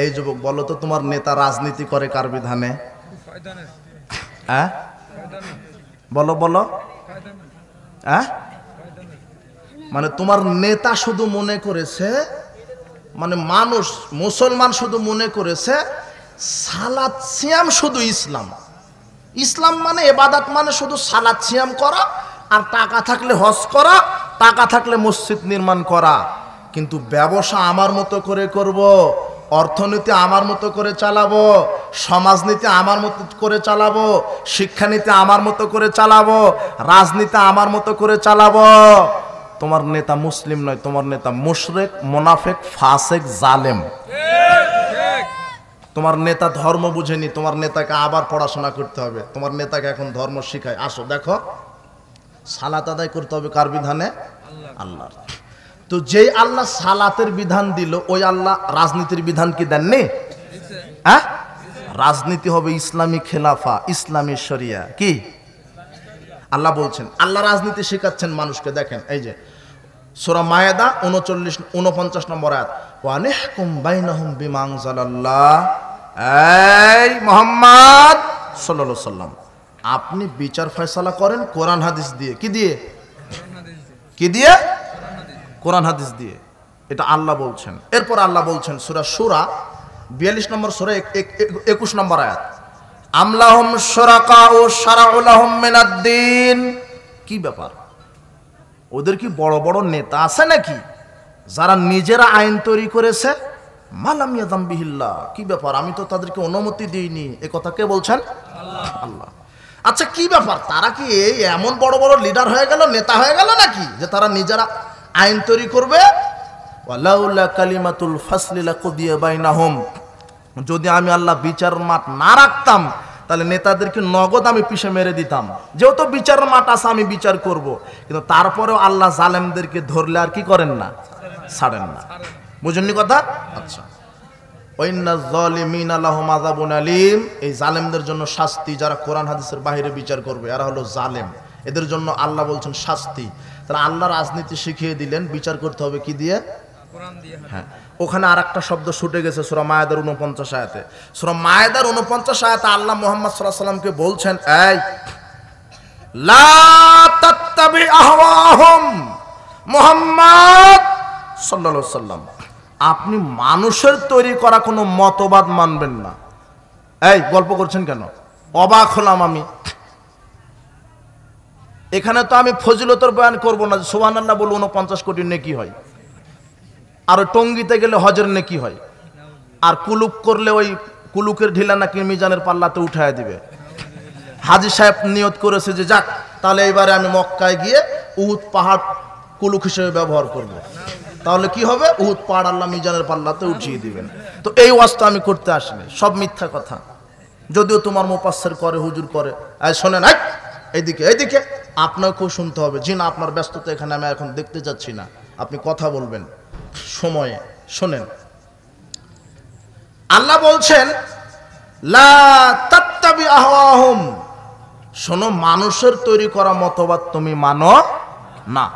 এই যুবক বলো তো, তোমার নেতা রাজনীতি করে কার বিধানে? হ্যাঁ বলো বলো। হ্যাঁ মানে তোমার নেতা শুধু মনে করেছে, মানে মানুষ মুসলমান শুধু মনে করেছে সালাত সিয়াম শুধু ইসলাম। ইসলাম মানে ইবাদত, মানে শুধু সালাত সিয়াম করা, আর টাকা থাকলে হজ করা, টাকা থাকলে মসজিদ নির্মাণ করা। কিন্তু ব্যবসা আমার মতো করে করব, অর্থনীতি আমার মতো করে চালাবো, সমাজনীতি আমার মতো করে চালাবো, শিক্ষানীতি আমার মতো করে চালাবো, রাজনীতি আমার মতো করে চালাবো। তোমার নেতা মুসলিম নয়, তোমার নেতা মুশরিক, মুনাফিক, ফাসিক, জালেম। তোমার নেতা ধর্ম বুঝেনি, তোমার নেতাকে আবার পড়াশোনা করতে হবে। তোমার নেতাকে এখন ধর্ম শিখায়। আসো দেখো, সালাত আদায় করতে হবে কার বিধানে? আল্লাহর। তো যেই আল্লাহ সালাতের বিধান দিল, ওই আল্লাহ রাজনীতির বিধান কি দেননি? হ্যাঁ, রাজনীতি হবে ইসলামী খেলাফা, ইসলামী শরিয়া। কি আল্লাহ বলছেন? আল্লাহ রাজনীতি শেখাচ্ছেন মানুষকে। দেখেন এই যে সূরা মায়েদা 49 নম্বর আয়াত, ওয়ানিহকুম বাইনাহুম বিমা আনজালাল্লাহ। এই মুহাম্মদ সাল্লাল্লাহু আলাইহি সাল্লাম, আপনি বিচার ফয়সালা করেন কোরআন হাদিস দিয়ে। কি দিয়ে? কি দিয়ে? কোরআন হাদিস দিয়ে। এটা আল্লাহ বলছেন। এরপর আল্লাহ বলছেন সূরা শূরা 42 নম্বর সূরা 21 নম্বর আয়াত, আমলাহুম শুরাকাউ শারাউ লাহুম মিনাদ-দ্বীন। কি ব্যাপার? ওদের কি বড় বড় নেতা আছে নাকি যারা নিজেরা আইন তৈরি করেছে? মালাম ইয়াযাম বিহিল্লাহ। কি ব্যাপার? আমি তো তাদেরকে অনুমতি দিইনি। এ কথা কে বলছেন? আল্লাহ। আচ্ছা কি ব্যাপার? তারা কি এই এমন বড় বড় লিডার হয়ে গেল, নেতা হয়ে গেল নাকি, যে তারা নিজেরা আইন তৈরি করবে? ওয়ালাউলা কালিমাতুল ফাসলি লাকুদিয়া বাইনাহুম। যদি আমি আল্লাহ বিচার মাঠ না রাখতাম, তাহলে নেতাদেরকে নগদ আমি পিষে মেরে দিতাম। যেহেতু বিচার মাঠ আছে, আমি বিচার করব। কিন্তু তারপরেও আল্লাহ জালেমদেরকে ধরলে আর কি করেন না? ছাড়েন না। বুঝেননি কথা? আচ্ছা, ওয়াইন্নাজ যালিমিনা লাহুম আযাবুন আলীম। এই জালেমদের জন্য শাস্তি। যারা কোরআন হাদিসের বাইরে বিচার করবে, এরা হলো জালেম। এদের জন্য আল্লাহ বলছেন শাস্তি। তাহলে আল্লাহ রাজনীতি শিখিয়ে দিলেন, বিচার করতে হবে কি দিয়ে? কোরআন দিয়ে। হ্যাঁ, ওখানে আরেকটা শব্দ ছুটে গেছে সূরা মায়েদার 49 আয়াতে। সূরা মায়েদার 49 আয়াতে আল্লাহ মুহাম্মদ সাল্লাল্লাহু আলাইহি ওয়াসাল্লামকে বলছেন, এই লা তাত্তাবি আহওয়াহুম। মুহাম্মদ সাল্লাল্লাহু আলাইহি ওয়াসাল্লাম, আপনি মানুষের তৈরি করা কোনো মতবাদ মানবেন না। এই গল্প করছেন কেন? অবাক হলাম আমি। এখানে তো আমি ফজিলতের বয়ান করব না, সুবহানাল্লাহ বলে 49 কোটি নেকি হয়, আর টঙ্গিতে গেলে হজের নেকি হয়, আর কুলুক করলে ওই কুলুকের ঢিলা নাকি মিজানের পাল্লাতে উঠায় দিবে। হাজী সাহেব নিয়ত করেছে যে যাক, তাহলে এবারে আমি মক্কায় গিয়ে উহুদ পাহাড় কুলুক হিসেবে ব্যবহার করব। তাহলে কি হবে? উহুদ পাহাড় আল্লাহ মিজানের পাল্লাতে উঠিয়ে দিবেন। তো এই ওয়াজটা আমি করতে আসিনি, সব মিথ্যা কথা। যদিও তোমার মুফাসসির করে, হুজুর করে। এই শোনেন, এইদিকে এইদিকে, আপনাকেও শুনতে হবে। জি না, আপনার ব্যস্ততা, এখানে আমি এখন দেখতে যাচ্ছি না, আপনি কথা বলবেন সময়ে। শোনেন, আল্লাহ বলছেন লা তাত্তাবি আহওয়াহুম। শোনো, মানুষের তৈরি করা মতবাদ তুমি মানো না।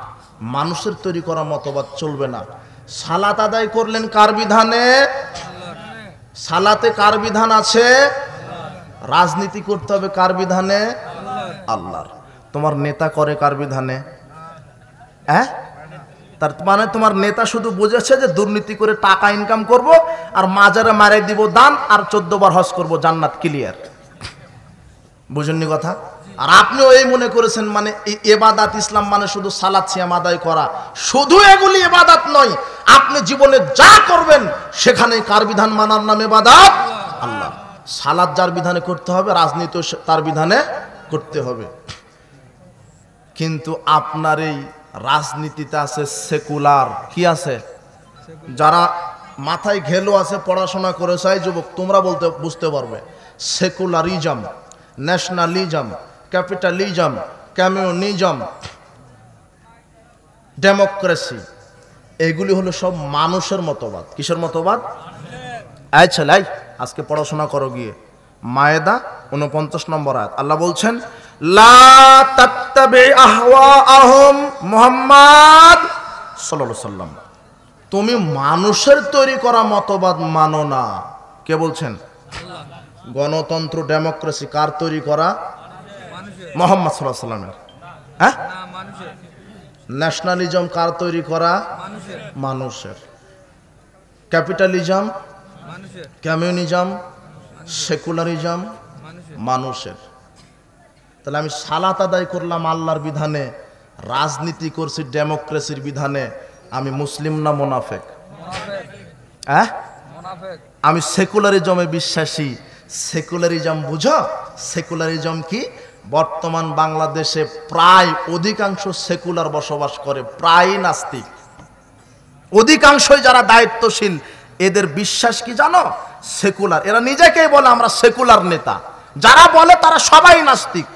মানুষের তৈরি করা মতবাদ চলবে না। সালাত আদায় করলেন কার বিধানে? সালাতে কার বিধান আছে? রাজনীতি করতে হবে কার বিধানে? আল্লাহর। তোমার নেতা করে কার বিধানে? হ্যাঁ, তার মানে তোমার নেতা শুধু বুঝেছে যে দুর্নীতি করে টাকা ইনকাম করব, আর মাজারে মারে দিব দান, আর 14 বার হজ করব, জান্নাত ক্লিয়ার। বুঝেননি কথা? আর আপনিও এই মনে করেছেন মানে এই ইবাদত, ইসলাম মানে শুধু সালাত সিয়াম আদায় করা। শুধু এগুলি ইবাদত নয়, আপনি জীবনে যা করবেন সেখানে কার বিধান মানার নাম ইবাদত? আল্লাহ। সালাত যার বিধানে করতে হবে, রাজনীতি তার বিধানে করতে হবে। কিন্তু আপনার এই রাজনীতিতে আছে সেকুলার। কি আছে? যারা মাথায় ঘেলো আছে, পড়াশোনা করেছে, যুবক তোমরা বুঝতে পারবে। Secularism, nationalism, capitalism, communism, democracy, এগুলি হলো সব মানুষের মতবাদ। কিসের মতবাদ? আচ্ছা লাই, আজকে পড়াশোনা করো গিয়ে। মায়েদা 49 নম্বর আয়াত, আল্লাহ বলছেন লা তাত্তাবি আহওয়াহুম। মুহাম্মদ সাল্লাল্লাহু আলাইহি ওয়াসাল্লাম, তুমি মানুষের তৈরি করা মতবাদ মানো না। কে বলছেন? গণতন্ত্র ডেমোক্রেসি কার তৈরি করা? মুহাম্মদ সাল্লাল্লাহু আলাইহি সাল্লামের। হ্যাঁ, ন্যাশনালিজম কার তৈরি করা? মানুষের। ক্যাপিটালিজম, কমিউনিজম, সেকুলারিজম মানুষের। তাহলে আমি সালাত আদায় করলাম আল্লাহর বিধানে, রাজনীতি করছি ডেমোক্রেসির বিধানে, আমি মুসলিম না মুনাফেক? হ্যাঁ, আমি সেকুলারিজমে বিশ্বাসী। সেকুলারিজম বুঝো? সেকুলারিজম কি? বর্তমান বাংলাদেশে প্রায় অধিকাংশ সেকুলার বসবাস করে, প্রায় নাস্তিক। অধিকাংশই যারা দায়িত্বশীল এদের বিশ্বাস কি জানো? সেকুলার। এরা নিজেকেই বলে আমরা সেকুলার নেতা। যারা বলে তারা সবাই নাস্তিক।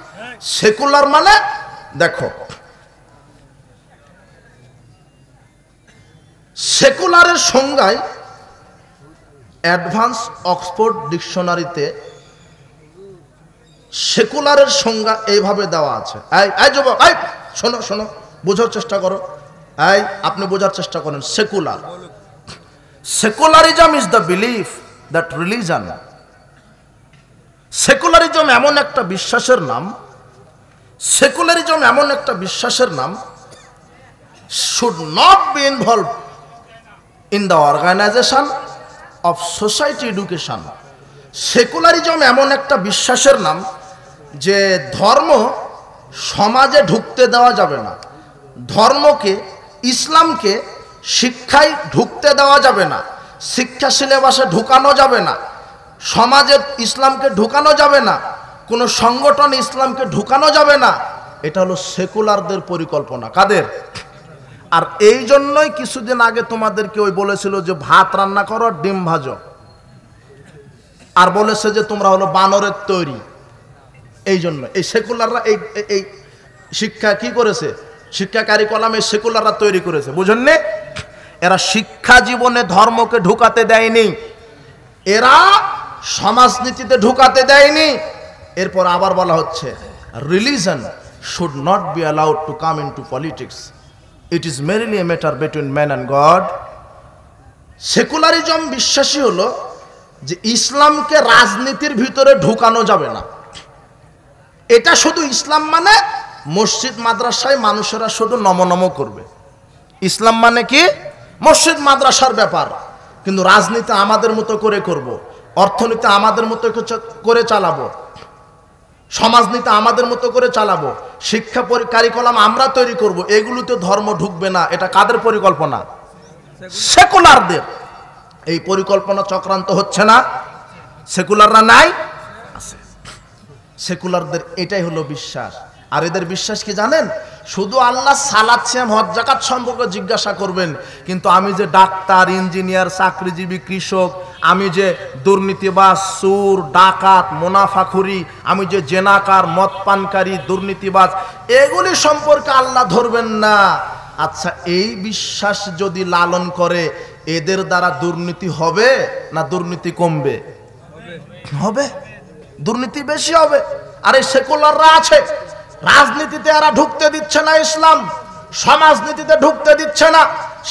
সেকুলার মানে দেখো, সেকুলারের সংজ্ঞায় অ্যাডভান্স অক্সফোর্ড ডিকশনারিতে সেকুলারের সংজ্ঞা এইভাবে দেওয়া আছে। এই যুবক, এই শোনো শোনো, বোঝার চেষ্টা করো। এই আপনি বোঝার চেষ্টা করেন। Secular, secularism is the belief that religion, secularism এমন একটা বিশ্বাসের নাম, সেকুলারিজম এমন একটা বিশ্বাসের নাম should not be involve in the organisation of society education. Secularism এমন একটা বিশ্বাসের নাম যে ধর্ম সমাজে ঢুকতে দেওয়া যাবে না, ধর্মকে, ইসলামকে শিক্ষায় ঢুকতে দেওয়া যাবে না, শিক্ষা সিলেবাসে ঢুকানো যাবে না, সমাজে ইসলামকে ঢুকানো যাবে না, কোনো সংগঠনে ইসলামকে ঢুকানো যাবে না। এটা হলো সেকুলারদের পরিকল্পনা। কাদের? আর এই জন্যই কিছুদিন আগে তোমাদেরকে ওই বলেছিল যে ভাত রান্না করো, ডিম ভাজো, আর বলেছে যে তোমরা হলো বানরের তৈরি। এই জন্য এই সেকুলাররা এই শিক্ষা কি করেছে? শিক্ষা কারিকুলাম এই সেকুলাররা তৈরি করেছে, বুঝেন নে? এরা শিক্ষা জীবনে ধর্মকে ঢুকাতে দেয়নি, এরা সমাজনীতিতে ঢুকাতে দেয়নি। এরপর আবার বলা হচ্ছে religion should not be allowed to come into politics, it is merely a matter between man and God. Secularism বিশ্বাসী হলো যে ইসলামকে রাজনীতির ভিতরে ঢুকানো যাবে না। এটা শুধু ইসলাম মানে মসজিদ মাদ্রাসায় মানুষেরা শুধু নমনম করবে। ইসলাম মানে কি? মসজিদ মাদ্রাসার ব্যাপার, কিন্তু রাজনীতি আমাদের মতো করে করব, অর্থনীতি আমাদের মতো করে চালাবো, সমাজনীতি আমাদের মতো করে চালাবো, শিক্ষা কারিকুলাম আমরা তৈরি করব, এগুলোতে ধর্ম ঢুকবে না। এটা কাদের পরিকল্পনা? সেকুলারদের। এই পরিকল্পনা চক্রান্ত হচ্ছে না? সেকুলাররা নাই? আছে। সেকুলারদের এটাই হলো বিশ্বাস। আর এদের বিশ্বাস কি জানেন? শুধু আল্লাহ সালাত সিয়াম হজ যাকাত সম্পর্কে জিজ্ঞাসা করবেন, কিন্তু আমি যে ডাক্তার, ইঞ্জিনিয়ার, চাকরিজীবী, কৃষক, আমি যে দুর্নীতিবাজ, সুর, ডাকাত, মুনাফাখুরি, আমি যে জেনাকার, মদ পানকারী, দুর্নীতিবাজ, এগুলি সম্পর্কে আল্লাহ ধরবেন না। আচ্ছা, এই বিশ্বাস যদি লালন করে এদের দ্বারা দুর্নীতি হবে না দুর্নীতি কমবে? হবে, দুর্নীতি বেশি হবে। আর এই সেকুলাররা আছে, রাজনীতিতে এরা ঢুকতে দিচ্ছে না, ইসলাম সমাজনীতিতে ঢুকতে দিচ্ছে না,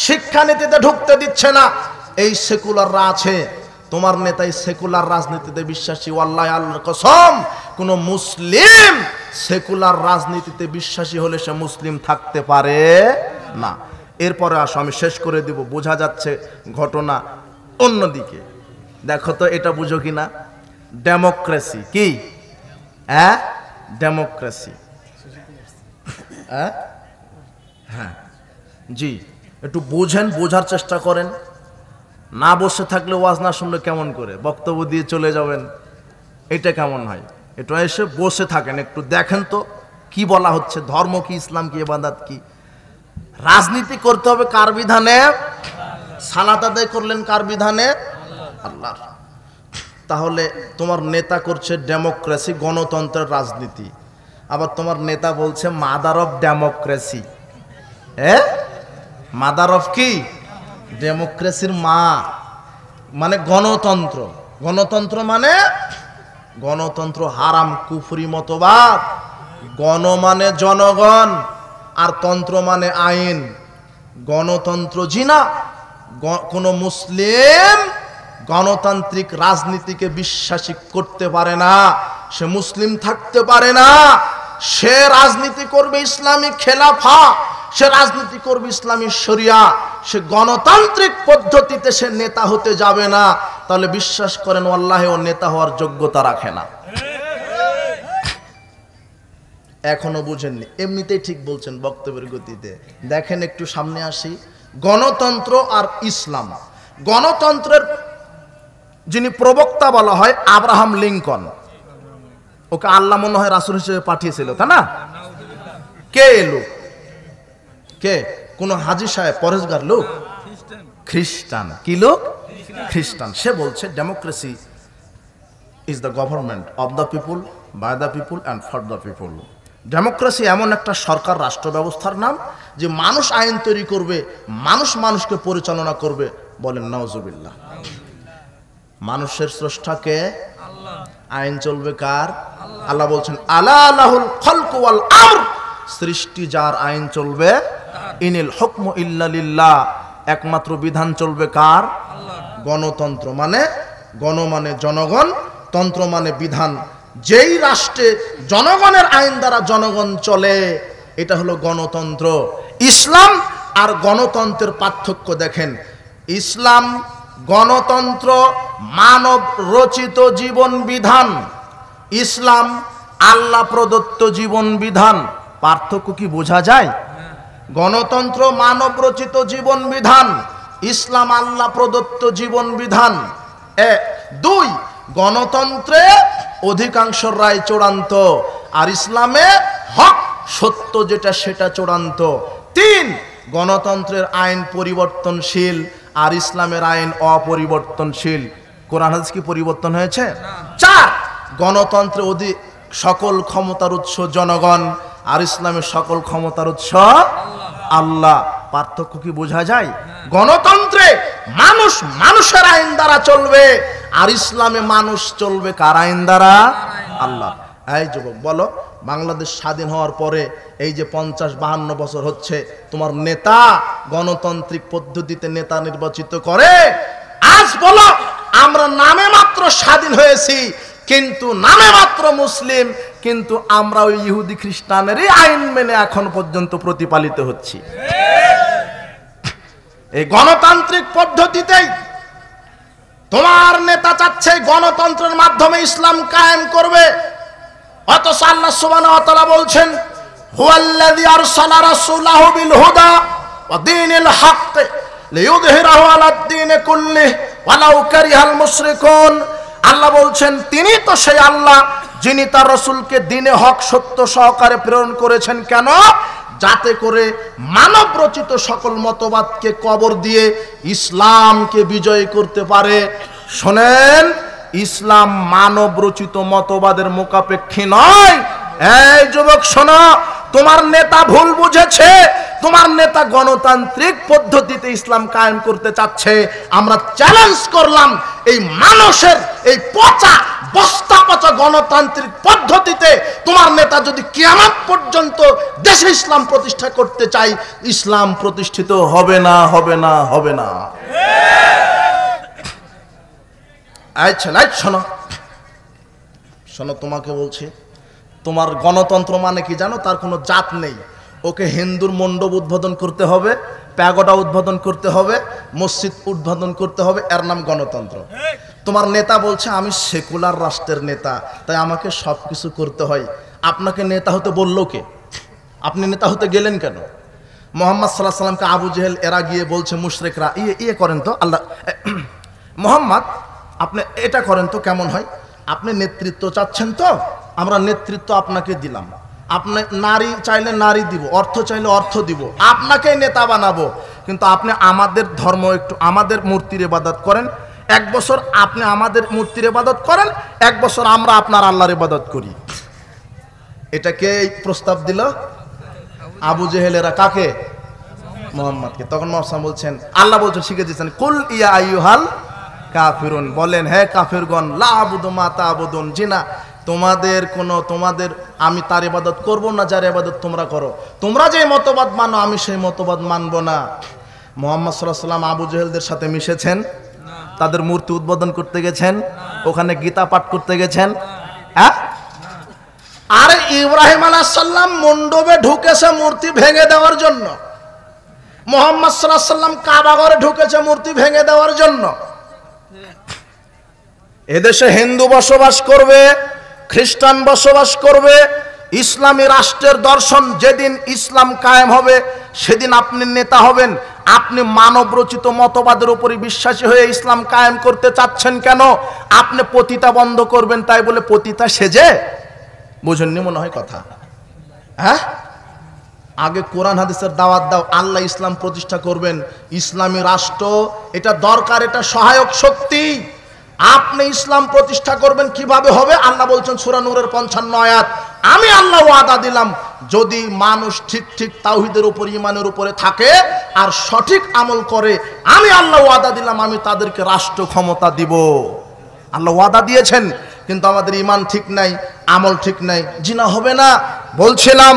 শিক্ষানীতিতে ঢুকতে দিচ্ছে না। এই সেকুলাররা আছে। তোমার নেতাই সেকুলার রাজনীতিতে বিশ্বাসী। ওয়াল্লাহি আল্লাহর কসম, কোন মুসলিম সেকুলার রাজনীতিতে বিশ্বাসী হলে সে মুসলিম থাকতে পারে না। এরপরে আসো, আমি শেষ করে দিব, বোঝা যাচ্ছে ঘটনা অন্যদিকে। দেখো তো এটা বুঝো কিনা? ডেমোক্রেসি কি? হ্যাঁ, ডেমোক্রেসি। হ্যাঁ জি, একটু বোঝেন, বোঝার চেষ্টা করেন। না বসে থাকলে, ওয়াজ না শুনলে কেমন করে? বক্তব্য দিয়ে চলে যাবেন, এটা কেমন হয়? একটু এসে বসে থাকেন, একটু দেখেন তো কি বলা হচ্ছে, ধর্ম কি, ইসলাম কি, ইবাদত কি। রাজনীতি করতে হবে কার বিধানে? সালাত আদায় করলেন কার বিধানে? আল্লাহর। তাহলে তোমার নেতা করছে ডেমোক্রেসি, গণতন্ত্রের রাজনীতি, আবার তোমার নেতা বলছে mother of democracy. Mother of কি? ডেমোক্রেসির মা মানে গণতন্ত্র। গণতন্ত্র মানে গণতন্ত্র হারাম, কুফরি মতবাদ। গণ মানে জনগণ, আর তন্ত্র মানে আইন। গণতন্ত্র জিনা, কোন মুসলিম গণতান্ত্রিক রাজনীতিকে বিশ্বাসী করতে পারে না, সে মুসলিম থাকতে পারে না। সে রাজনীতি করবে ইসলামিক খেলাফা, সে রাজনীতি করবে ইসলামী শরিয়া, সে গণতান্ত্রিক পদ্ধতিতে সে নেতা হতে যাবে না। তাহলে বিশ্বাস করেন আল্লাহ ও নেতা হওয়ার যোগ্যতা রাখে না। এখনো বুঝেননি? এমনিতেই ঠিক বলছেন বক্তব্যের গতিতে। দেখেন একটু সামনে আসি। গণতন্ত্র আর ইসলাম। গণতন্ত্রের যিনি প্রবক্তা বলা হয় আব্রাহাম লিঙ্কন, ওকে আল্লাহ মনে হয় রাসূল হিসেবে পাঠিয়েছিল, তাই না? কে এলো? কে? কোন হাজী সাহেব, পরেশগার লোক? খ্রিস্টান। কি লোক? খ্রিস্টান। সে বলছে democracy is the government of the people, by the people and for the people. Democracy এমন একটা সরকার, রাষ্ট্র ব্যবস্থার নাম, যে মানুষ আইন তৈরি করবে, মানুষ মানুষকে পরিচালনা করবে। বলেন নাউজুবিল্লাহ। মানুষের স্রষ্টাকে, আইন চলবে কার? আল্লাহ বলছেন আলা লাহুল খালকু ওয়াল আমর, সৃষ্টি যার, আইন চলবে। ইনিল হুকমু ইল্লা লিল্লাহ, একমাত্র বিধান চলবে কার? গণতন্ত্র মানে, গণ মানে জনগণ, তন্ত্র মানে বিধান। যেই রাষ্ট্রে জনগণের আইন দ্বারা জনগণ চলে, এটা হলো গণতন্ত্র। ইসলাম আর গণতন্ত্রের পার্থক্য দেখেন। ইসলাম গণতন্ত্র মানব রচিত জীবন বিধান, ইসলাম আল্লাহ প্রদত্ত জীবন বিধান। পার্থক্য কি বোঝা যায়? গণতন্ত্র মানব রচিত জীবন বিধান, ইসলাম আল্লাহ প্রদত্ত জীবন বিধান। 2, গণতন্ত্রে অধিকাংশ রায় চূড়ান্ত, আর ইসলামে হক সত্য যেটা সেটা চূড়ান্ত। 3, গণতন্ত্রের আইন পরিবর্তনশীল, আর ইসলামের আইন অপরিবর্তনশীল। কোরআন হাদিস কি পরিবর্তন হয়েছে? 4, গণতন্ত্রে সকল ক্ষমতার উৎস জনগণ, আর ইসলামের সকল ক্ষমতার উৎস আল্লাহ। পার্থক্য কি বোঝা যায়? গণতন্ত্রে মানুষ মানুষের আইন দ্বারা চলবে, আর ইসলামে মানুষ চলবে কার আইন দ্বারা? আল্লাহ। এই যুবক বলো, বাংলাদেশ স্বাধীন হওয়ার পরে এই যে 50-52 বছর হচ্ছে, তোমার নেতা গণতান্ত্রিক পদ্ধতিতে নেতা নির্বাচিত করে। আজ বলো আমরা নামে মাত্র স্বাধীন হয়েছি, কিন্তু নামে মাত্র মুসলিম, কিন্তু আমরা ওই ইহুদি খ্রিস্টানেরই আইন মেনে এখন পর্যন্ত প্রতিপালিত হচ্ছি। এই গণতান্ত্রিক পদ্ধতিতেই তোমার নেতা চাচ্ছে গণতন্ত্রের মাধ্যমে ইসলাম কায়েম করবে, অথচ আল্লাহ সুবহানাহু ওয়া তাআলা বলছেন হুয়াল্লাযী আরসালা রাসূলাহু বিল হুদা ওয়া দীনিল হক লিইয়ুযহিরাহু আলাদ দীনি কুল্লিহি ওয়ালাউ কারিহাল মুশরিকুন। আল্লাহ বলছেন তিনি তো সেই আল্লাহ যিনি তার রাসূলকে দ্বীনে হক সত্য সহকারে প্রেরণ করেছেন। কেন? যাতে করে মানব রচিত সকল মতবাদকে কবর দিয়ে ইসলামকে বিজয় করতে পারে। শোনেন, ইসলাম মানব রচিত মতবাদের মোকাপেক্ষী নয়। এই যুবক শোনো, তোমার নেতা ভুল বুঝেছে, তোমার নেতা গণতান্ত্রিক পদ্ধতিতে ইসলাম কায়েম করতে চাচ্ছে। আমরা চ্যালেঞ্জ করলাম, এই মানুষের এই পচা বস্তা পচা গণতান্ত্রিক পদ্ধতিতে তোমার নেতা যদি কিয়ামত পর্যন্ত দেশে ইসলাম প্রতিষ্ঠা করতে চাই, ইসলাম প্রতিষ্ঠিত হবে না, হবে না, হবে না। আচ্ছা শোনো শোনো, তোমাকে বলছি, তোমার গণতন্ত্র মানে কি জানো? তার কোনো জাত নেই। ওকে হিন্দুর মণ্ডপ উদ্বোধন করতে হবে, প্যাগোডা উদ্বোধন করতে হবে, মসজিদ উদ্বোধন করতে হবে, এর নাম গণতন্ত্র। তোমার নেতা বলছে আমি সেকুলার রাষ্ট্রের নেতা, তাই আমাকে সব কিছু করতে হয়। আপনাকে নেতা হতে বললো কে? আপনি নেতা হতে গেলেন কেন? মুহাম্মদ সাল্লাল্লাহু আলাইহি সাল্লামকে আবু জেহেল এরা গিয়ে বলছে মুশরিকরা, ইয়ে করেন তো আল্লাহ মুহাম্মদ, আপনি এটা করেন তো কেমন হয়? আপনি নেতৃত্ব চাচ্ছেন তো, আমরা নেতৃত্ব আপনাকে দিলাম। আপনি নারী চাইলে নারী দিব, অর্থ চাইলে অর্থ দিব, আপনাকে নেতা বানাবো। কিন্তু আপনি আমাদের ধর্ম একটু, আমাদের মূর্তির ইবাদত করেন। 1 বছর আপনি আমাদের মূর্তির ইবাদত করেন, 1 বছর আমরা আপনার আল্লাহর ইবাদত করি। এটাকে প্রস্তাব দিল আবু জেহেলেরা। কাকে? মুহাম্মদকে। তখন মুহাম্মদ বলছেন, আল্লাহ বলছেন, শিখে দিয়েছেন, কুল ইয়া আইয়ুহাল কাফিরুন, বলেন হে কাফিরগণ, লা আবুদু মা তা'বুদুন, জি না, তোমাদের আমি তার ইবাদত করব না যার ইবাদত তোমরা করো। তোমরা যে মতবাদ মানো আমি সেই মতবাদ মানব না। মুহাম্মদ সাল্লাল্লাহু আলাইহি ওয়াসাল্লাম আবু জেহেলদের সাথে মিশেছেন? তাদের মূর্তি উদ্বোধন করতে গেছেন? ওখানে গীতা পাঠ করতে গেছেন? হ্যাঁ? আরে ইব্রাহিম আলাইহিস সালাম মণ্ডপে ঢুকেছে মূর্তি ভেঙে দেওয়ার জন্য, মুহাম্মদ সাল্লাল্লাহু আলাইহি ওয়াসাল্লাম কাবা ঘরে ঢুকেছে মূর্তি ভেঙে দেওয়ার জন্য। এদেশে হিন্দু বসবাস করবে, খ্রিস্টান বসবাস করবে, ইসলামী রাষ্ট্রের দর্শন, যেদিন ইসলাম কায়েম হবে সেদিন আপনি নেতা হবেন। আপনি মানব রচিত মতবাদের উপরই বিশ্বাসী হয়ে ইসলাম কায়েম করতে চাচ্ছেন কেন? আপনি পতিতা বন্ধ করবেন তাই বলে পতিতা সেজে? বুঝেননি মনে হয় কথা। হ্যাঁ, আগে কোরআন হাদিসের দাওয়াত দাও, আল্লাহ ইসলাম প্রতিষ্ঠা করবেন, ইসলামী রাষ্ট্র এটা দরকার, এটা সহায়ক শক্তি। আপনি ইসলাম প্রতিষ্ঠা করবেন, কিভাবে হবে? আল্লাহ বলছেন সূরা নূরের 55 আয়াত, আমি আল্লাহ ওয়াদা দিলাম যদি মানুষ ঠিক ঠিক তাওহীদের উপর ঈমানের উপরে থাকে আর সঠিক আমল করে, আমি আল্লাহ ওয়াদা দিলাম আমি তাদেরকে রাষ্ট্র ক্ষমতা দিব। আল্লাহ ওয়াদা দিয়েছেন, কিন্তু আমাদের ঈমান ঠিক নাই, আমল ঠিক নাই, জিনা হবে না। বলছিলাম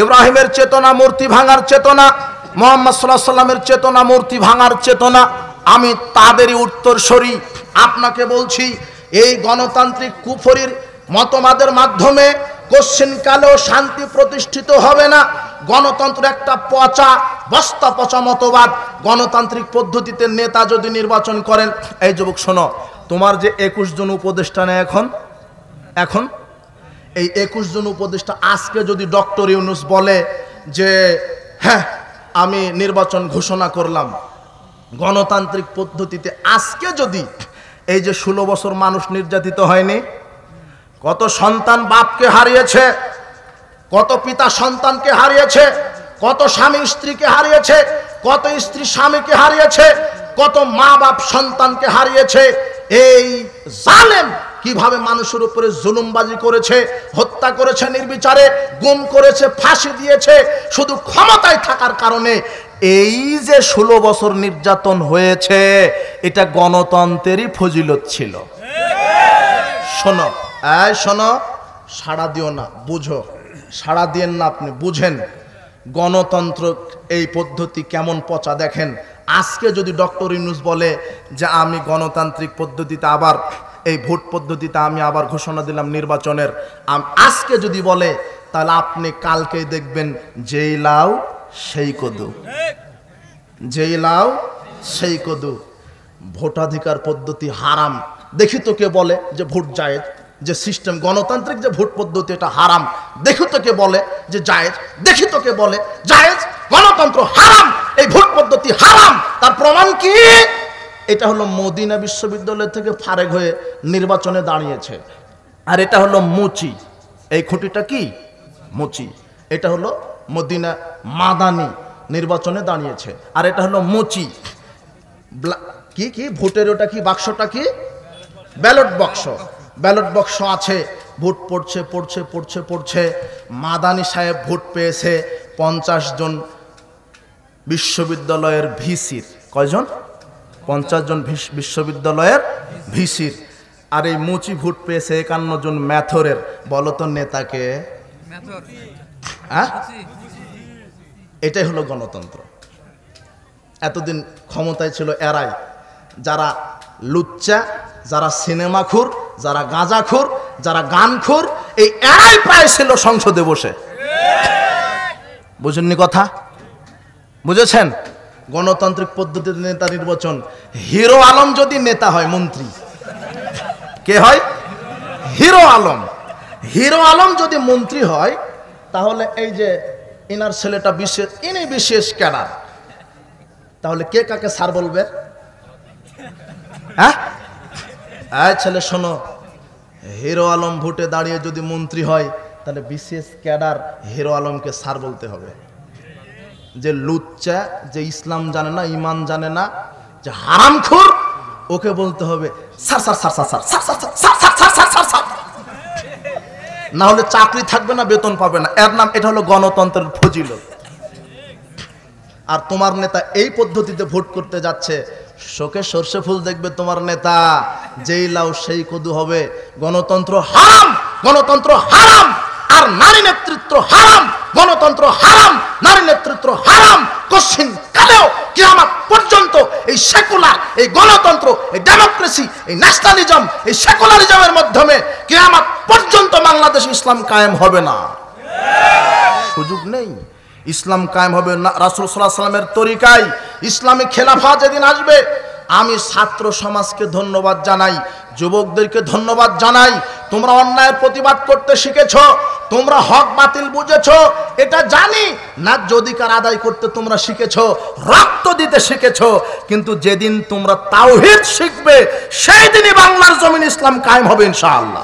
ইব্রাহিমের চেতনা মূর্তি ভাঙার চেতনা, মুহাম্মদ সাল্লাল্লাহু আলাইহি ওয়াসাল্লামের চেতনা মূর্তি ভাঙার চেতনা। আমি তাদেরই উত্তরসূরি। আপনাকে বলছি, এই গণতান্ত্রিক কুফরির মতবাদের মাধ্যমে কোশ্চিনকালেও শান্তি প্রতিষ্ঠিত হবে না। গণতন্ত্র একটা পচা বস্তা পচা মতবাদ। গণতান্ত্রিক পদ্ধতিতে নেতা যদি নির্বাচন করেন, এই যুবক শোনো, তোমার যে 21 জন উপদেষ্টা নেই এখন এই 21 জন উপদেষ্টা আজকে যদি ডক্টর ইউনূস বলে যে হ্যাঁ আমি নির্বাচন ঘোষণা করলাম গণতান্ত্রিক পদ্ধতিতে, আজকে যদি এই যে 16 বছর মানুষ নির্যাতিত হয়নি, কত সন্তান বাপকে হারিয়েছে, কত পিতা সন্তানকে হারিয়েছে, কত স্বামী স্ত্রীকে হারিয়েছে, কত স্ত্রী স্বামীকে হারিয়েছে, কত মা বাপ সন্তানকে হারিয়েছে। এই জালেম কিভাবে মানুষের উপরে জুলুমবাজি করেছে, হত্যা করেছে নির্বিচারে, গুম করেছে, ফাঁসি দিয়েছে, শুধু ক্ষমতায় থাকার কারণে। এই যে 16 বছর নির্যাতন হয়েছে, এটা গণতন্ত্রেরই ফজিলত ছিল। শোনো, শোনো, সাড়া দিও না, বুঝো, সাড়া দিয়েন না, আপনি বুঝেন গণতন্ত্র এই পদ্ধতি কেমন পচা। দেখেন, আজকে যদি ডক্টর ইউনূস বলে যে আমি গণতান্ত্রিক পদ্ধতিতে আবার এই ভোট পদ্ধতিতে আমি আবার ঘোষণা দিলাম নির্বাচনের, আজকে যদি বলে, তাহলে আপনি কালকেই দেখবেন যেই লাউ সেই কদু, যেই লাউ সেই কদু। ভোটাধিকার পদ্ধতি হারাম, দেখি তো কে বলে যে ভোট জায়েজ, যে সিস্টেম গণতান্ত্রিক যে ভোট পদ্ধতি এটা হারাম, দেখি তো কে বলে যে জায়েজ, দেখি তো কে বলে জায়েজ। গণতন্ত্র হারাম, এই ভোট পদ্ধতি হারাম। তার প্রমাণ কি? এটা হলো মদিনা বিশ্ববিদ্যালয় থেকে ফারেক হয়ে নির্বাচনে দাঁড়িয়েছে, আর এটা হলো মুচি, এই খুঁটিটা কি মুচি, এটা হলো মদিনা মাদানি নির্বাচনে দাঁড়িয়েছে, আর এটা হলো মুচি। কি কি ভোটের ওটা কি বাক্সটা কি? ব্যালট বক্স, ব্যালট বক্স আছে, ভোট পড়ছে পড়ছে পড়ছে পড়ছে। মাদানি সাহেব ভোট পেয়েছে 50 জন বিশ্ববিদ্যালয়ের ভিসির। কয়জন? 50 জন বিশ্ববিদ্যালয়ের ভিসির। আর এই মুচি ভোট পেয়েছে 51 জন ম্যাথরের। বলো তো নেতাকে? হ্যাঁ, এটাই হলো গণতন্ত্র। এতদিন ক্ষমতায় ছিল এরাই, যারা লুচ্চা, যারা সিনেমাখোর, যারা গাঁজাখোর, যারা গানখোর, এই এরাই প্রায় ছিল সংসদে বসে। বুঝেননি কথা? বুঝেছেন? গণতান্ত্রিক পদ্ধতিতে নেতা নির্বাচন। হিরো আলম যদি নেতা হয়, মন্ত্রী কে হয়? হিরো আলম। হিরো আলম যদি মন্ত্রী হয়, তাহলে এই যে ইনার ছেলেটা বিশেষ, ইনি বিশেষ ক্যাডার, তাহলে কে কাকে স্যার বলবে? হ্যাঁ, এই ছেলে শোনো, হিরো আলম ভোটে দাঁড়িয়ে যদি মন্ত্রী হয়, তাহলে বিশেষ ক্যাডার হিরো আলমকে স্যার বলতে হবে। যে লুচ্চা, যে ইসলাম জানে না, ইমান জানে না, যে হারামখোর, ওকে বলতে হবে sir sir sir sir sir sir sir sir sir sir sir. না হলে চাকরি থাকবে না, বেতন পাবে না। এর নাম, এটা হলো গণতন্ত্রের ফজিলত। আর তোমার নেতা এই পদ্ধতিতে ভোট করতে যাচ্ছে, শোকে সর্ষে ফুল দেখবে তোমার নেতা, যেই লাউ সেই কদু হবে। গণতন্ত্র হারাম, গণতন্ত্র হারাম, আর নারী নেতৃত্ব হারাম। গণতন্ত্র হারাম, নারী নেতৃত্ব হারাম। কোশ্চিন কালেও কিয়ামত পর্যন্ত এই সেকুলার, এই গণতন্ত্র, এই ডেমোক্রেসি, এই ন্যাশনালিজম, এই সেকুলারিজমের মাধ্যমে কিয়ামত পর্যন্ত বাংলাদেশ ইসলাম কায়েম হবে না, সুযোগ নেই। ইসলাম কায়েম হবে না রাসূল সাল্লাল্লাহু আলাইহি ওয়াসাল্লামের তরিকায়। ইসলামী খেলাফত যেদিন আসবে, আমি ছাত্র সমাজকে ধন্যবাদ জানাই, যুবকদেরকে ধন্যবাদ জানাই। তোমরা অন্যায়ের প্রতিবাদ করতে শিখেছো, তোমরা হক বাতিল বুঝেছো, এটা জানি। ন্যায্য অধিকার আদায় করতে তোমরা শিখেছো, রক্ত দিতে শিখেছো। কিন্তু যেদিন তোমরা তাওহীদ শিখবে, সেই দিনই বাংলার জমিন ইসলাম কায়েম হবে ইনশাআল্লাহ।